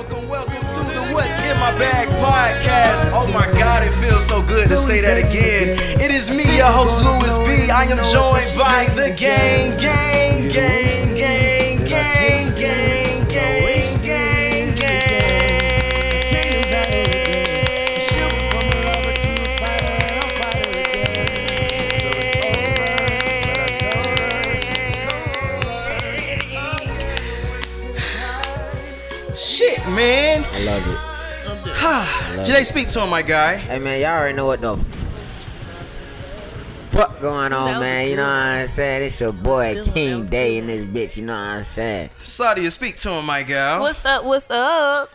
welcome to the What's in My Bag podcast. Oh my God, it feels so good to say that again. It is me, your host, Louis B. I am joined by the gang. Shit, man. I love it. Janae, speak to him, my guy. Hey, man, y'all already know what the fuck going on, man. You know what I'm saying? It's your boy King Day in this bitch. You know what I'm saying? Sadia, speak to him, my gal. What's up? What's up?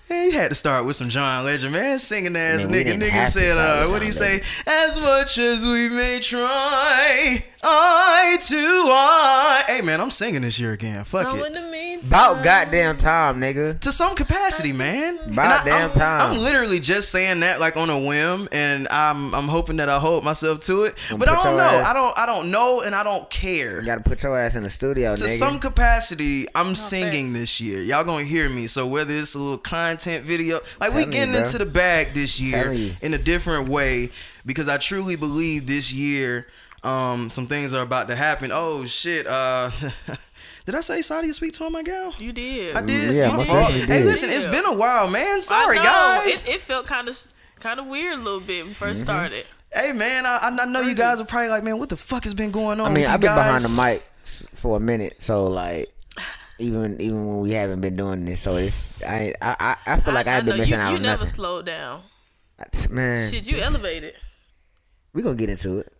Hey, you had to start with some John Legend, man. Singing ass nigga. Nigga have to said, start with what'd he John say? As much as we may try, eye to eye. Hey, man, I'm singing this year again. Fuck So it. in the meantime, About goddamn time, nigga. To some capacity, man. About damn time. I'm literally just saying that like on a whim, and I'm hoping that I hold myself to it. Don't But I put don't your know. ass- I don't know, and I don't care. You gotta put your ass in the studio, To nigga. some capacity, I'm singing thanks. this year. Y'all gonna hear me. So whether it's a little content video, like we Telling you, getting bro. into the bag this year Telling you. in a different way, because I truly believe this year, some things are about to happen. Oh shit. Did I say Sadia speak to him, my gal? you did. I did. Yeah, My most fault. definitely Hey, did. listen, it's been a while, man. Sorry, I know. guys. It felt kind of weird a little bit when we first started. Hey, man, I know you guys are probably like, man, what the fuck has been going on? I mean, with I've you been guys? behind the mic for a minute, so like, even when we haven't been doing this, so it's I feel like I've been know missing you, out you on never nothing. slowed down. Man, Shit, you elevated. we gonna get into it.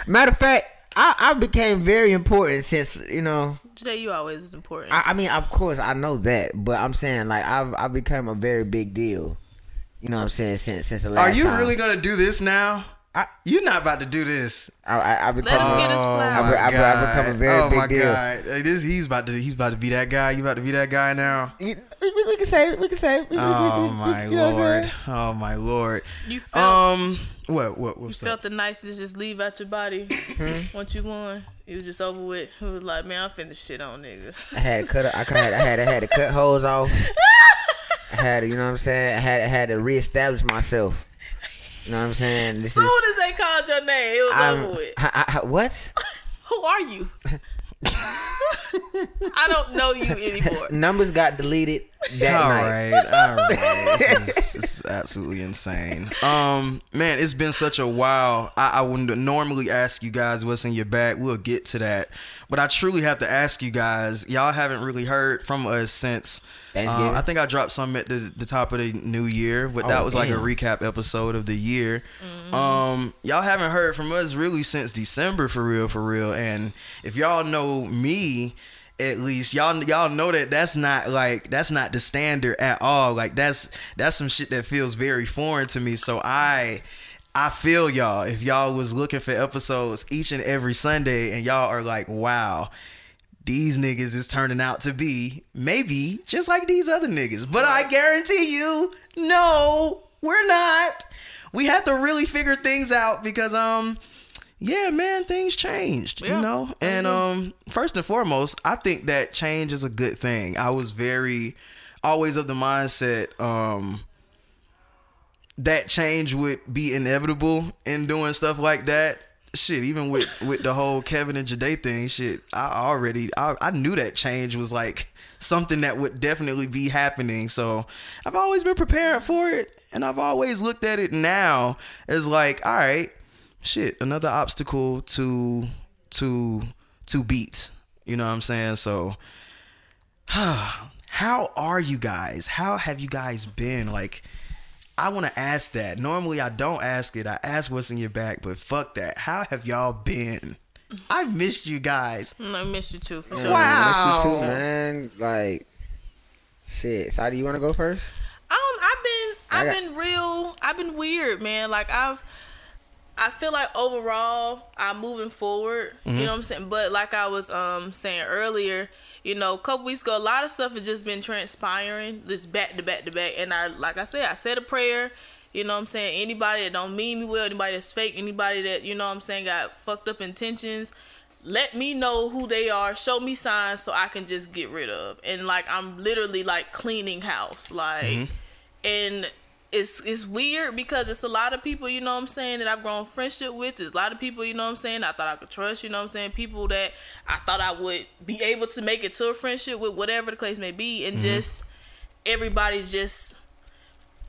Matter of fact, I became very important since, you know. Today, you always is important. I mean, of course, I know that, but I'm saying like I've become a very big deal. You know what I'm saying? Since the last Are you time. really gonna do this now? You're not about to do this. I become. Let him get his flowers. I become a very big deal. God. Hey, he's about to be that guy. You about to be that guy now? We can say. We can say. Oh my you know what I'm saying? lord. Oh my lord. You felt What's you up? felt the nicest just leave out your body once you won. It was just over with. It was like, man, I'm finna shit on niggas. I had to cut. I had to cut holes off. I had to, you know what I'm saying? I had to reestablish myself. You know what I'm saying? As soon as they called your name, it was over with. What? Who are you? I don't know you anymore. Numbers got deleted that All night. right. This is absolutely insane. Man, it's been such a while. I wouldn't normally ask you guys what's in your bag. We'll get to that, but I truly have to ask you guys. Y'all haven't really heard from us since Thanksgiving. I think I dropped something at the top of the new year, but that was like a recap episode of the year. Y'all haven't heard from us really since December, for real. And if y'all know me, at least y'all know that that's not the standard at all. Like that's some shit that feels very foreign to me. So I feel y'all. If y'all was looking for episodes each and every Sunday and y'all are like, wow, these niggas is turning out to be maybe just like these other niggas. But I guarantee you, no, we're not. We have to really figure things out because yeah, man, things changed, you know? And first and foremost, I think that change is a good thing. I was always of the mindset that change would be inevitable in doing stuff like that. Shit, even with the whole Kevin and Jade thing, shit, I knew that change was like something that would definitely be happening. So I've always been prepared for it, and I've always looked at it now as like, all right, shit, another obstacle to beat. You know what I'm saying? So how are you guys? How have you guys been? Like, I want to ask that. Normally I don't ask it. I ask what's in your bag, but fuck that. How have y'all been? I missed you guys. I miss you too, for sure. Wow. Wow. I miss you too, man. Like, shit. Sadi, you want to go first? I've been weird, man. Like I feel like overall I'm moving forward. You know what I'm saying? But like I was saying earlier, you know, a couple weeks ago, a lot of stuff has just been transpiring, just back to back to back. And I said a prayer. You know what I'm saying? Anybody that don't mean me well, anybody that's fake, anybody that, you know what I'm saying, got fucked up intentions, let me know who they are, show me signs so I can just get rid of. And like I'm literally like cleaning house, like, and it's weird because it's a lot of people, you know what I'm saying, that I've grown friendship with. There's a lot of people, you know what I'm saying, I thought I could trust, you know what I'm saying, people that I thought I would be able to make it to a friendship with, whatever the case may be, and just everybody's just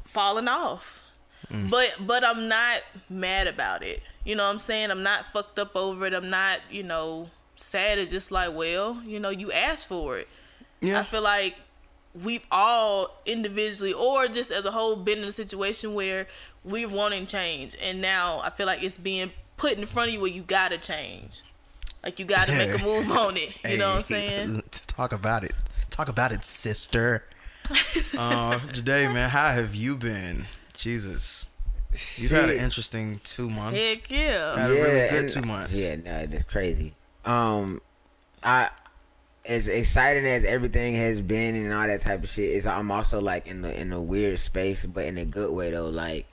falling off. But I'm not mad about it. You know what I'm saying? I'm not fucked up over it. I'm not, you know, sad. It's just like, well, you know, you asked for it. Yeah. I feel like we've all individually or just as a whole been in a situation where we're wanting change, and now I feel like it's being put in front of you where you gotta change, like you gotta make a move on it. You know what I'm saying? Talk about it, sister. Today, man, how have you been? Jesus, you've had an interesting 2 months. Heck yeah, had a really good 2 months. Yeah, no, that's crazy. As exciting as everything has been and all that type of shit, I'm also like in a weird space, but in a good way though. Like,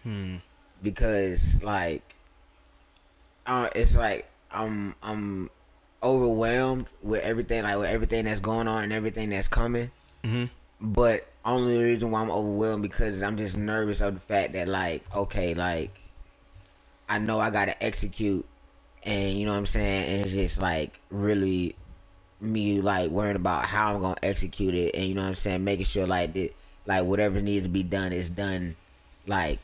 because like, it's like I'm overwhelmed with everything, like with everything that's going on and everything that's coming. But only reason why I'm overwhelmed because I'm just nervous of the fact that like, okay, like I know I gotta execute, and you know what I'm saying, and it's just like really me like worrying about how I'm gonna execute it, and you know what I'm saying, making sure like that, like whatever needs to be done is done like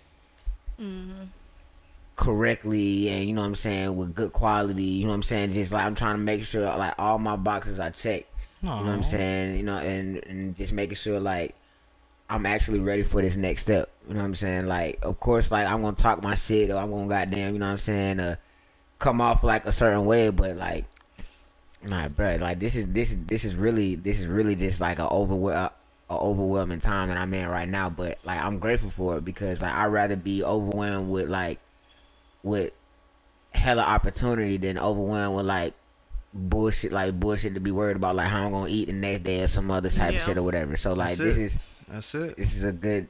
correctly, and you know what I'm saying, with good quality. You know what I'm saying, just like I'm trying to make sure like all my boxes are checked. You know what I'm saying, you know, and just making sure like I'm actually ready for this next step. You know what I'm saying, like of course like I'm gonna talk my shit, or I'm gonna goddamn, you know what I'm saying, come off like a certain way, but like, nah, bro, like this is really just like a overwhelming time that I'm in right now. But like I'm grateful for it because like I'd rather be overwhelmed with hella opportunity than overwhelmed with like bullshit to be worried about like how I'm gonna eat the next day or some other type of shit or whatever. So like this is a good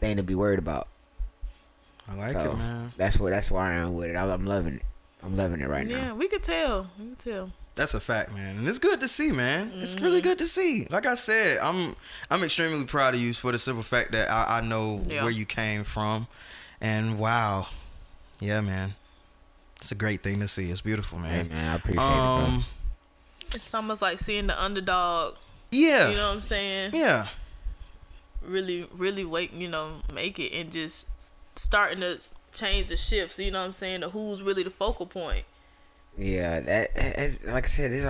thing to be worried about. I like it, man. That's where I am with it. I'm loving it. I'm loving it right now. Yeah, we could tell. That's a fact, man, and it's good to see, man. It's really good to see. Like I said, I'm extremely proud of you for the simple fact that I know where you came from, and wow, yeah, man, it's a great thing to see. It's beautiful, man. Hey, man, I appreciate it, bro. It's almost like seeing the underdog. Yeah, you know what I'm saying. Yeah, really make it, and just starting to change the shifts. You know what I'm saying. The who's really the focal point. Yeah, that like I said, it's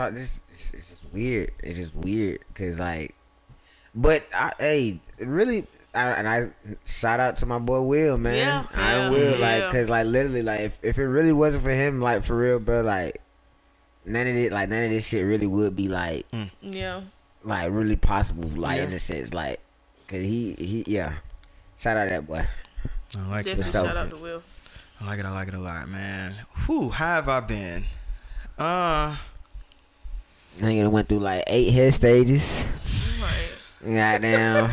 just weird. It's just weird because like, but I shout out to my boy Will, man. I will like, cause like literally like if it really wasn't for him, like for real, bro, like none of this shit really would be like like really possible, like in a sense, like cause he shout out that boy. I like definitely it. Shout out to Will. I like it a lot, man. Whew, how have I been? I think it went through like 8 head stages. Goddamn.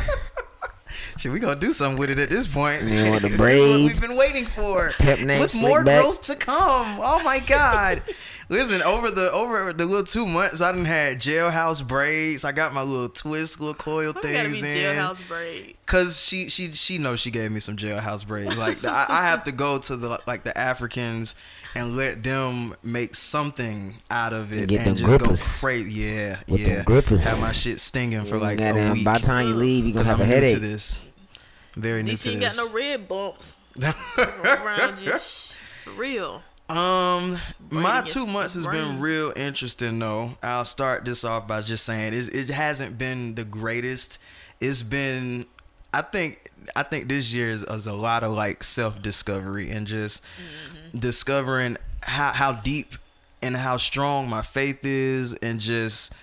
Shit, we gonna do something with it at this point. You know, the That's braids. what we've been waiting for. Pep name, with more back. growth to come. Oh my God. Listen, over the little 2 months, I done had jailhouse braids. I got my little twist, little coil things in. Jailhouse braids. Cause she knows she gave me some jailhouse braids. Like I have to go to the Africans and let them make something out of it and just grippers. Go crazy. Yeah, with yeah. Them grippers. Have my shit stinging for like a week. By the time you leave, you gonna have a headache. New to this. Very new to this. You ain't got no red bumps around you. For real. My 2 months has been real interesting though. I'll start this off by just saying it hasn't been the greatest. It's been, I think this year is a lot of like self-discovery and just discovering how deep and how strong my faith is, and just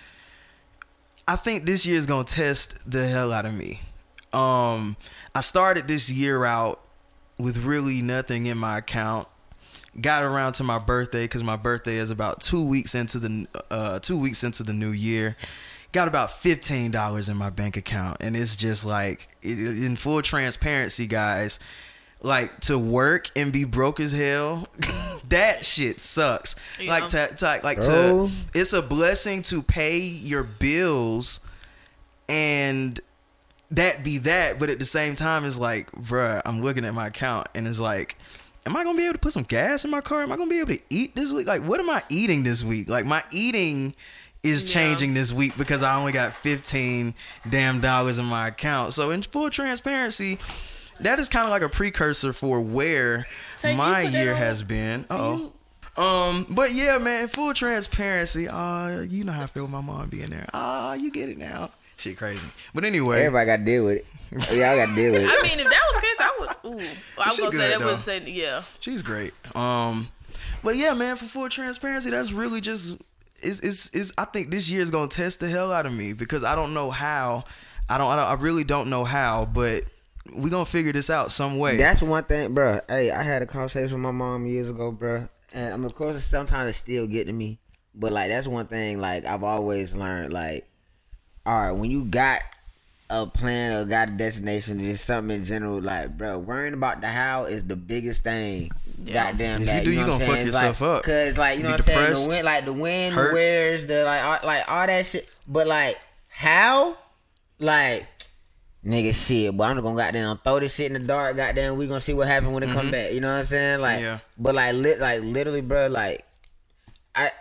I think this year is gonna test the hell out of me. I started this year out with really nothing in my account. Got around to my birthday because my birthday is about 2 weeks into the new year. Got about $15 in my bank account, and it's just like in full transparency, guys. like to work and be broke as hell, that shit sucks. Yeah. It's a blessing to pay your bills and that be that, but at the same time it's like, bruh, I'm looking at my account and it's like, am I gonna be able to put some gas in my car? Am I gonna be able to eat this week? Like, what am I eating this week? Like, my eating is changing this week because I only got $15 in my account. So in full transparency, that is kind of like a precursor for where my year has been. But yeah, man, full transparency. You know how I feel with my mom being there. You get it now. Shit crazy. But anyway, everybody got to deal with it. Yeah, I got to deal with it. I mean, if that was the case, I was gonna say that. Wouldn't say yeah. She's great. But yeah, man, for full transparency, that's really just is. I think this year is gonna test the hell out of me because I don't know how. I really don't know how, but we gonna figure this out some way. That's one thing, bro. Hey, I had a conversation with my mom years ago, bro, and I mean, of course, sometimes it still get to me, but like that's one thing. Like I've always learned, like, all right, when you got a plan or got a destination, just something in general, like, bro, worrying about the how is the biggest thing. Yeah. Goddamn, if you do, you gonna fuck yourself up. Cause like you know what I'm saying, the wind, the where's the like all that shit. But like how, like nigga, shit. But I'm just gonna goddamn throw this shit in the dark. Goddamn, we gonna see what happens when it come back. You know what I'm saying? Like, yeah. But like literally, bro, like I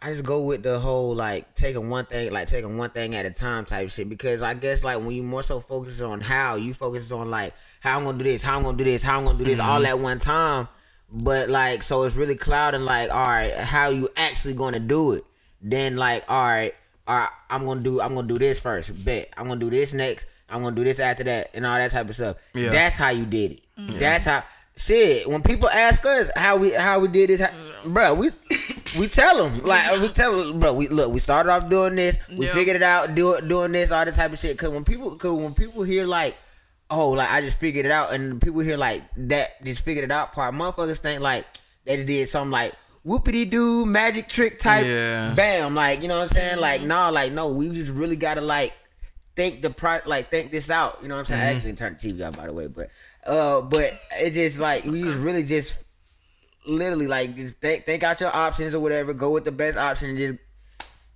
just go with the whole like taking one thing at a time type shit, because I guess like when you more so focus on how, you focus on like how I'm gonna do this, all at one time, but like so it's really clouding like, all right, how you actually gonna do it. Then like, all right, I'm gonna do this first, bet I'm gonna do this next, I'm gonna do this after that, and all that type of stuff. Yeah. That's how you did it. Mm-hmm. That's how. Shit, when people ask us how we did it, bro, we tell them, bro, we started off doing this, we figured it out, doing this, all that type of shit. Cause when people hear like, oh, like I just figured it out, and people hear like that just figured it out part, motherfuckers think like they just did something like whoopity doo magic trick type, bam, like, you know what I'm saying, like no, we just really gotta like think this out, you know what I'm saying. I actually turned the TV off, by the way, but it just like we just really just literally like just think out your options or whatever, go with the best option,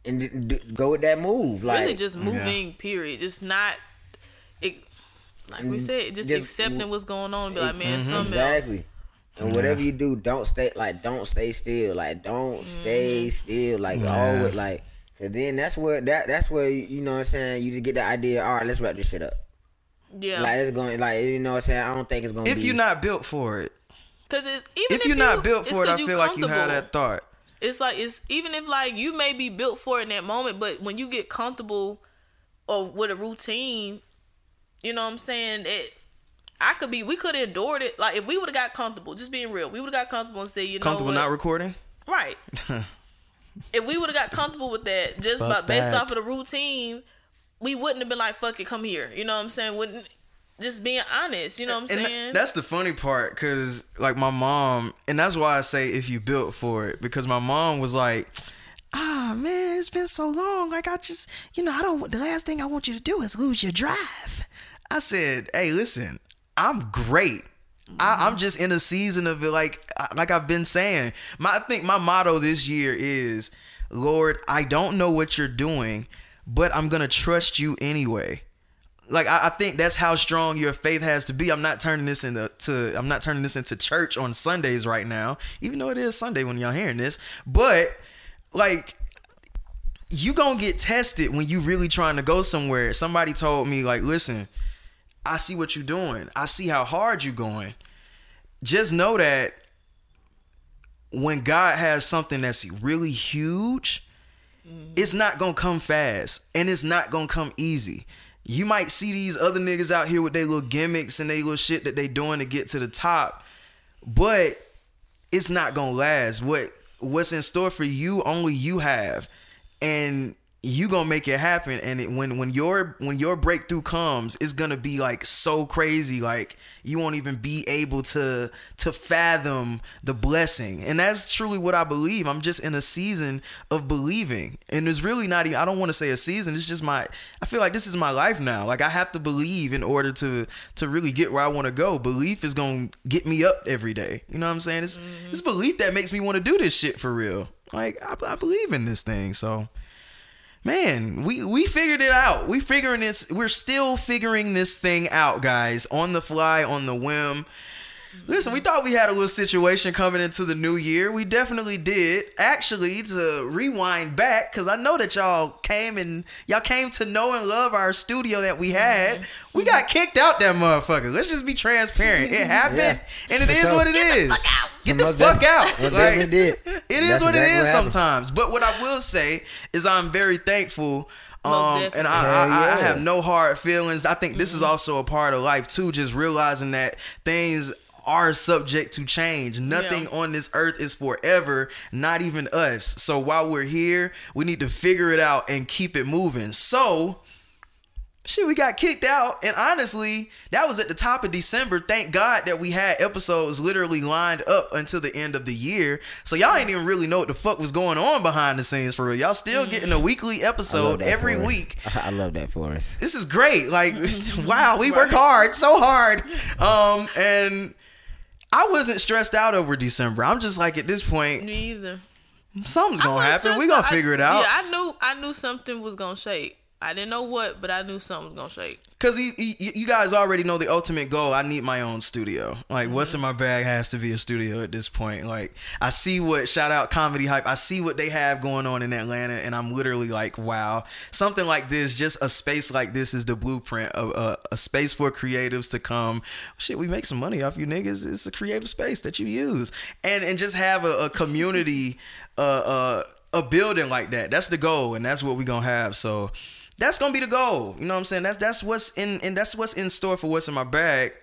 and go with that move, like really just moving, period. Just not like we said, just accepting what's going on and be like, man, something else. And whatever you do, don't stay still, like don't stay still, like always, like, cause then that's where you know what I'm saying, you just get the idea, all right, let's wrap this shit up. Yeah, like it's going, like, you know what I'm saying, I don't think it's gonna if you're not built for it. Cause it's if you're not built for it, I feel like you have that thought. It's like, it's even if like you may be built for it in that moment, but when you get comfortable or with a routine, you know what I'm saying, we could have endured it. Like if we would have got comfortable, just being real, we would have got comfortable and said, you know what? Comfortable not recording? Right. If we would have got comfortable with that, just based off of the routine, we wouldn't have been like, fuck it, come here. You know what I'm saying? Wouldn't, just being honest, you know what I'm saying? That's the funny part, because like my mom, and that's why I say if you built for it, because my mom was like, man, it's been so long. Like I just, the last thing I want you to do is lose your drive. I said, hey, listen, I'm great. I'm just in a season of it, like I've been saying. I think my motto this year is, Lord, I don't know what you're doing, but I'm gonna trust you anyway. Like I think that's how strong your faith has to be. I'm not turning this into church on Sundays right now, even though it is Sunday when y'all hearing this. But like, you gonna get tested when you really trying to go somewhere. Somebody told me, like, listen, I see what you're doing. I see how hard you're going. Just know that when God has something that's really huge, it's not gonna come fast, and it's not gonna come easy. You might see these other niggas out here with their little gimmicks and their little shit that they doing to get to the top, but it's not gonna last. What's in store for you, only you have. And you gonna make it happen. And when your breakthrough comes, it's gonna be like so crazy, like you won't even be able to fathom the blessing. And that's truly what I believe. I'm just in a season of believing, and it's really not even, I don't want to say a season, it's just I feel like this is my life now. Like I have to believe in order to really get where I want to go. Belief is gonna get me up every day. You know what I'm saying? It's belief that makes me want to do this shit for real. Like I believe in this thing. So man, we figured it out. We're still figuring this thing out, guys, on the fly, on the whim. Listen, we thought we had a little situation coming into the new year. We definitely did. Actually, to rewind back, because I know that y'all came to know and love our studio that we had. We got kicked out that motherfucker. Let's just be transparent. It happened, and it is what it is. Get the fuck out. Like, it is what it is sometimes. But what I will say is I'm very thankful. And I have no hard feelings. I think this is also a part of life too, just realizing that things are subject to change. Nothing on this earth is forever, not even us. So while we're here, we need to figure it out and keep it moving. So shit, we got kicked out, and honestly, that was at the top of December. Thank God that we had episodes literally lined up until the end of the year. So y'all ain't even really know what the fuck was going on behind the scenes for real. Y'all still getting a weekly episode every week. I love that for us. This is great. Like, wow, we work hard, so hard. And I wasn't stressed out over December. I'm just like, at this point, me either. Something's gonna happen. We gonna figure it out. Yeah, I knew something was gonna shake. I didn't know what, but I knew something was gonna shake. Cause you guys already know the ultimate goal. I need my own studio. Like, what's in my bag has to be a studio at this point. Like, I see what, shout out Comedy Hype, I see what they have going on in Atlanta, and I'm literally like, wow, something like this, just a space like this is the blueprint of a space for creatives to come. Shit, we make some money off you niggas. It's a creative space that you use, and just have a community, a building like that. That's the goal, and that's what we gonna have. So that's gonna be the goal. You know what I'm saying? That's what's in, and that's what's in store for what's in my bag.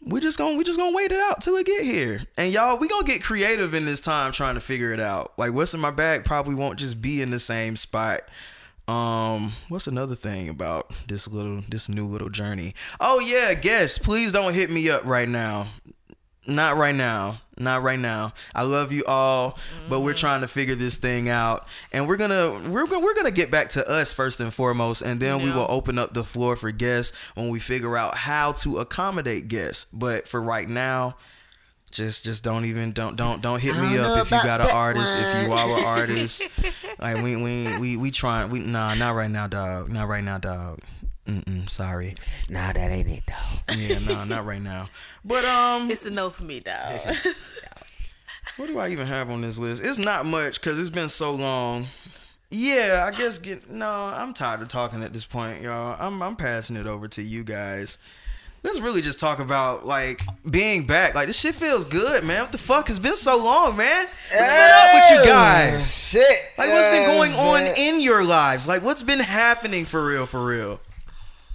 We just gonna wait it out till it get here. And y'all, we gonna get creative in this time trying to figure it out. Like, what's in my bag probably won't just be in the same spot. What's another thing about this new little journey? Oh yeah, guests, please don't hit me up right now. Not right now. I love you all, but we're trying to figure this thing out, and we're gonna get back to us first and foremost, and then we will open up the floor for guests when we figure out how to accommodate guests. But for right now, just don't hit me up if you got an artist, if you are an artist. Like, we trying, not right now, dog. Not right now, dog. Sorry. Nah, that ain't it, dog. Yeah, no, not right now. But it's a no for me, dog. What do I even have on this list? It's not much because it's been so long. Yeah, I guess I'm tired of talking at this point, y'all. I'm passing it over to you guys. Let's really just talk about, like, being back. Like, this shit feels good, man. What the fuck? It's been so long, man. What's been up with you guys? Shit. Like, what's been going on in your lives? Like, what's been happening for real?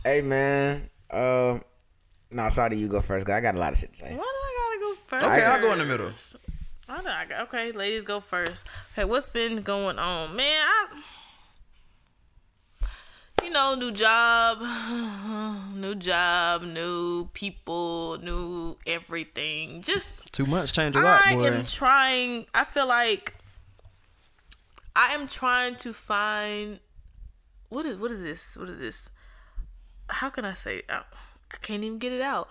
Hey, man. No, sorry, you go first, because I got a lot of shit to say. Why do I gotta go first? Okay, I'll go in the middle. Okay, ladies go first. Okay, what's been going on? Man, new job, new people, new everything. Just too much, change a lot, boy. I feel like I am trying to find, what is this? How can I say it? I can't even get it out.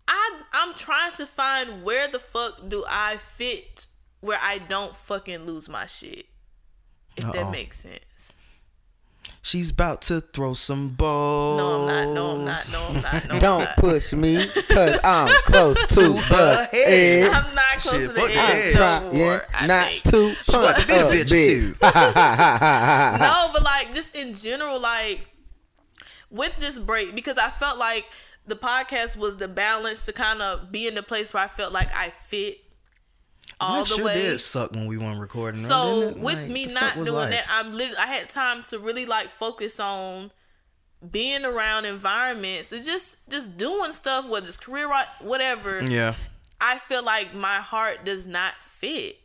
I'm trying to find where the fuck do I fit where I don't fucking lose my shit. If that makes sense. She's about to throw some balls. No, I'm not. Don't push me, cause I'm close to the edge. I'm not close to the edge. Not too punch a bitch too. No, but like, just in general, like, with this break, because I felt like the podcast was the balance to kind of be in the place where I felt like I fit all the way. It did suck when we weren't recording. So with me not doing that, I had time to really like focus on being around environments and just doing stuff, whether it's career, whatever. Yeah. I feel like my heart does not fit.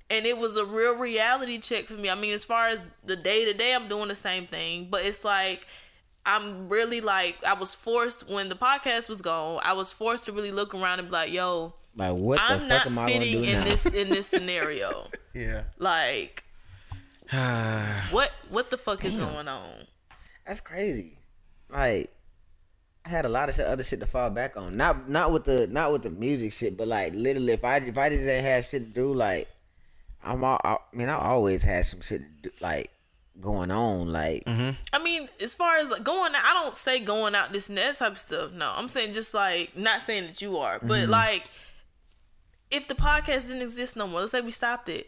And it was a real reality check for me. I mean, as far as the day to day, I'm doing the same thing. But it's like, I'm really like, I was forced, when the podcast was gone, I was forced to really look around and be like, yo, like, what the I'm fuck not am I fitting gonna do in now? this scenario. Yeah. Like, what the fuck is going on? That's crazy. Like, I had a lot of other shit to fall back on. Not with the music shit, but like literally, if I just didn't have shit to do, like I always had some shit to do, like going on. Like, I mean, as far as like going out, I don't say going out this and that type of stuff. No, I'm saying just like, not saying that you are, but like, if the podcast didn't exist no more, let's say we stopped it,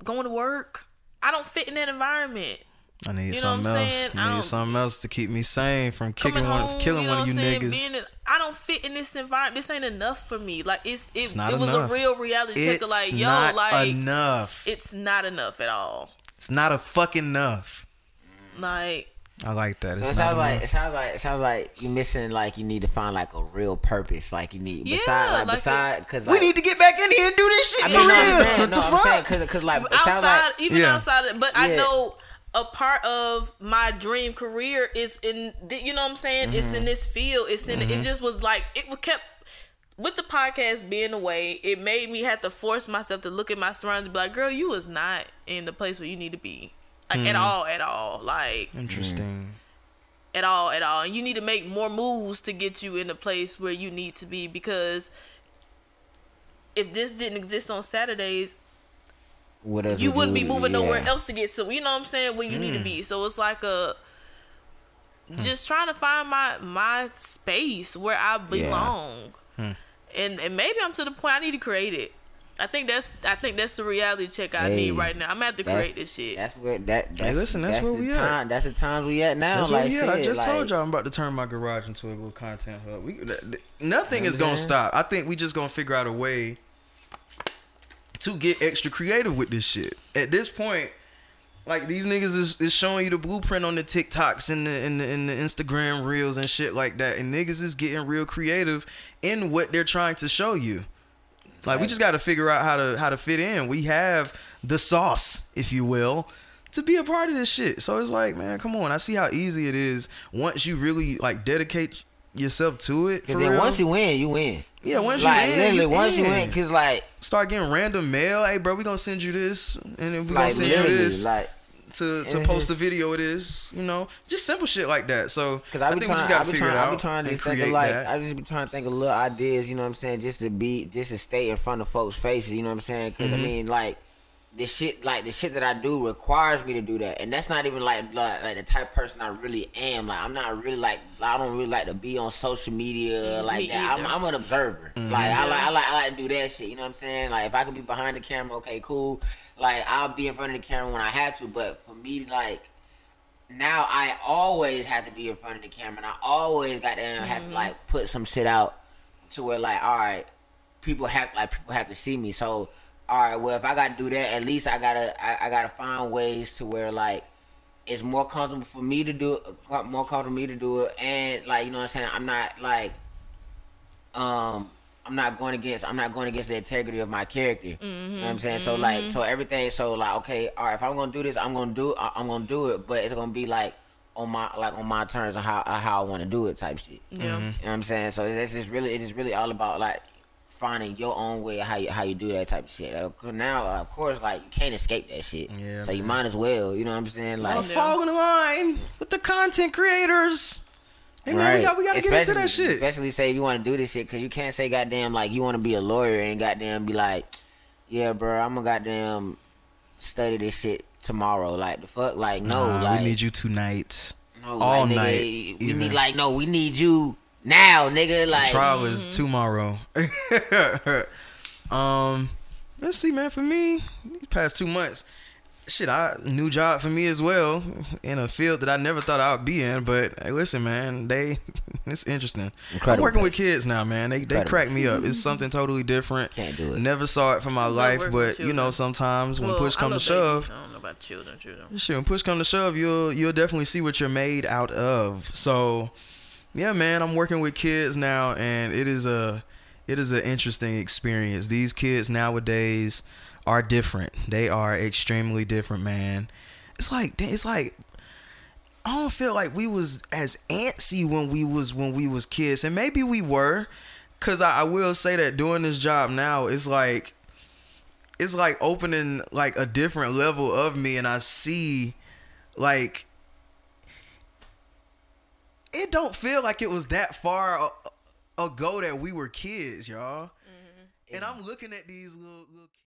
going to work, I don't fit in that environment. I need something else. I need something else to keep me sane from killing one of you niggas. I don't fit in this environment. This ain't enough for me. Like, it was enough. a real reality check. Like, yo, not like enough. It's not enough at all. It's not a fucking enough. Like, I like that. So it sounds like you missing, like you need to find like a real purpose. Like you need because we need to get back in here and do this shit for real. What the fuck? Because like outside, but I know a part of my dream career is in, you know what I'm saying? It's in this field. It's in. It just was like, it kept, with the podcast being away, it made me have to force myself to look at my surroundings and be like, girl, you was not in the place where you need to be. Like, at all. Like, interesting. At all. And you need to make more moves to get you in the place where you need to be, because if this didn't exist on Saturdays, you wouldn't be moving nowhere else to get to, you know what I'm saying, where you need to be. So it's like just trying to find my space where I belong. And maybe I'm to the point I need to create it. I think that's the reality check I need right now. I'm gonna have to create this shit. That's where that's where we at. That's the times we at now. That's where we at. I just told y'all I'm about to turn my garage into a little content hub. Nothing is gonna stop. I think we just gonna figure out a way to get extra creative with this shit. At this point, like, these niggas is showing you the blueprint on the TikToks and the Instagram reels and shit like that, and niggas is getting real creative in what they're trying to show you. Like, we just got to figure out how to fit in. We have the sauce, if you will, to be a part of this shit. So it's like, man, come on. I see how easy it is once you really like dedicate yourself to it. Because then once you win, you win. Yeah, once like, you win, literally, once you win, because like, start getting random mail. Hey, bro, we gonna send you this, and then we gonna send you this. Like, to post a video of this, you know, just simple shit like that. So I think we just gotta figure it out. I be trying to think of I just be trying to think of little ideas, you know what I'm saying, just to stay in front of folks' faces, you know what I'm saying? Because I mean, like, the shit that I do requires me to do that, and that's not even like the type of person I really am. Like, I'm not really like, I don't really like to be on social media like that. I'm an observer. Like, I like to do that shit. You know what I'm saying? Like, if I could be behind the camera, okay, cool. Like, I'll be in front of the camera when I have to, but for me, like, now I always have to be in front of the camera, and I always got to have to like put some shit out to where, like, all right, people have to see me. So, all right, well, if I gotta do that, at least I gotta find ways to where, like, it's more comfortable for me to do it, and, like, you know what I'm saying, I'm not like, I'm not going against the integrity of my character. You know what I'm saying? So, like, okay, all right, if I'm gonna do this, I'm gonna do it, but it's gonna be like on my terms and how I want to do it, type shit. Yeah. You know what I'm saying? So it's just really all about, like, finding your own way how you do that type of shit. Now, of course, like, you can't escape that shit. Yeah, so you might as well. You know what I'm saying? Like, fall in the line with the content creators. Hey, man, we gotta get into that shit. Especially say if you want to do this shit, because you can't say goddamn like you want to be a lawyer and goddamn be like, yeah, bro, I'm gonna goddamn study this shit tomorrow. Like, the fuck, like, no, like, we need you tonight. No, all like, night. Nigga, we need you now, nigga. Like, trial is tomorrow. Let's see, man. For me, these past 2 months, shit, new job for me as well, in a field that I never thought I would be in. But hey, listen, man, it's interesting. I'm working with kids now, man. They crack me up. It's something totally different. Can't do it. Never saw it for my life, but you know, sometimes when push comes to shove, I don't know about children. Shit, when push comes to shove, you'll definitely see what you're made out of. So, yeah, man, I'm working with kids now, and it is an interesting experience. These kids nowadays are different. They are extremely different, man. It's like I don't feel like we was as antsy when we was kids, and maybe we were, cause I will say that doing this job now, it's like opening like a different level of me, and I see like it don't feel like it was that far ago that we were kids, y'all. Mm-hmm. And I'm looking at these little